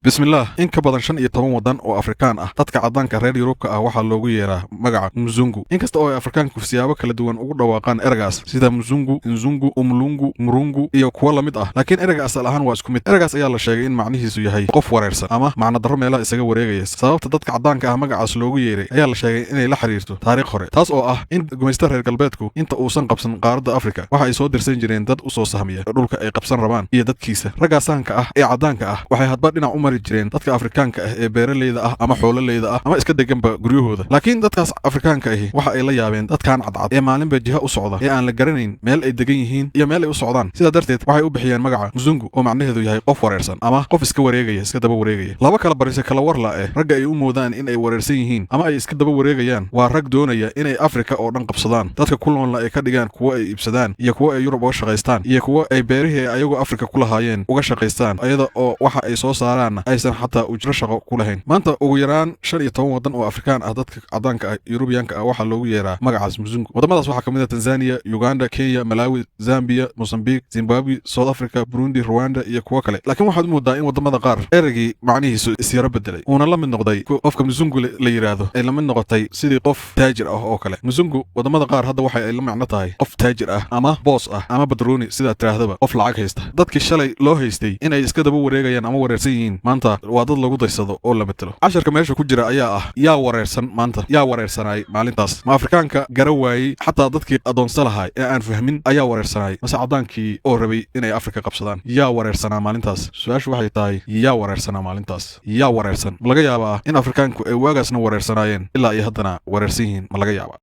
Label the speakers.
Speaker 1: bismillaah in ka badan 15 wadan oo Afrikaan ah dadka cadaanka reer Yurubka ah waxa loogu yeeraa magaca Mzungu inkasta oo ay Afrikaanku siyaabo kala duwan ugu dhawaaqaan eragaas sida Mzungu, Nzungu, Umlungu, Murungu iyo kuwa la mid ah laakiin eraga asal ahaan waa isku mid eragaas ayaa la sheegay in macnihiisu yahay qof wareersan ama macna daro meelaha isaga wareegaya sababta dadka cadaanka ah magacaas loogu yeeray ayaa la sheegay inay la xiriirto taariikh hore taas oo ah in gumaysta reer galbeedku inta uusan qabsan qaaradda Afrika waxa ay soo dirsan jireen dad u soo sahmiya dhulka ay qabsan rabaan iyo dadkiisa ragaasaanka ah ee cadaanka ah waxay hadba dhinac u mari jireen dadka Afrikaanka ah ee beeraleyda ah ama xoololeyda ah ama iska deganba guryahooda laakiin dadkaas Afrikaanka ah waxa ay la yaabeen dadkan cadcad ee maalinba jiha u socda ee aan la garanayn meel ay degan yihiin iyo meel ay u socdaan sida darteed waxay u bixiyeen magaca Mzungu oo macnaheedu yahay qof wareersan ama qof iska wareegaya iska daba wareegaya laba kala barise kala warla ragga ay u moodaan in ay wareersan yihiin ama ay iska daba wareegayaan waa rag doonaya inay Afrika oo dhan qabsadaan dadka ku nool ay ka dhigaan kuwa ay ibsadaan iyo kuwa ay Yurub uga shaqeystaan iyo kuwa ay beerihii ayagu Afrika ku lahaayeen uga shaqeystaan ayada oo waxa ay soo saaraan aysan xataa ujro shaqo ku lahayn maanta ugu yaraan 15 wadan oo Afrikaan ah dadka cadaanka ah Yurubiyaanka ah waxa loogu yeeraa magacaas Mzungu wadamadaas waxa kamid ah Tanzania, Uganda, Kenya, Malawi, Zambia, Mozambique, Zimbabwe, South Africa, Burundi, Rwanda iyo kuwa kale laakiin waxaad moodaa in wadamada qaar eragii macnihiisu isyara bedelay una la mid noqday qofka Mzungu la yiraahdo ay la mid noqotay sidii qof taajir ah oo kale Mzungu wadamada qaar hadda waxa ay la macno tahay qof taajir ah ama boss ah ama badrooni sida tiraahdaba qof lacag haysta dadkii shalay loo haystay in ay iska daba wareegayaan ama wareersan yihiin maanta waa dad lagu daysado oo la metelo casharka meesha ku jira ayaa ah yaa wareersan maanta yaa wareersanay maalintaas ma Afrikaanka gara waayay xataa dadkii adoonsan lahaa ee aan fahmin ayaa wareersanay mase cadaankii oo rabay inay Afrika qabsadaan yaa wareersanaa maalintaas su'aashu waxay tahay yaa wareersanaa maalintaas yaa wareersan ma laga yaabaa in Afrikaanku ay waagaasna wareersanaayeen ilaa ay haddana wareersan yihiin ma laga yaabaa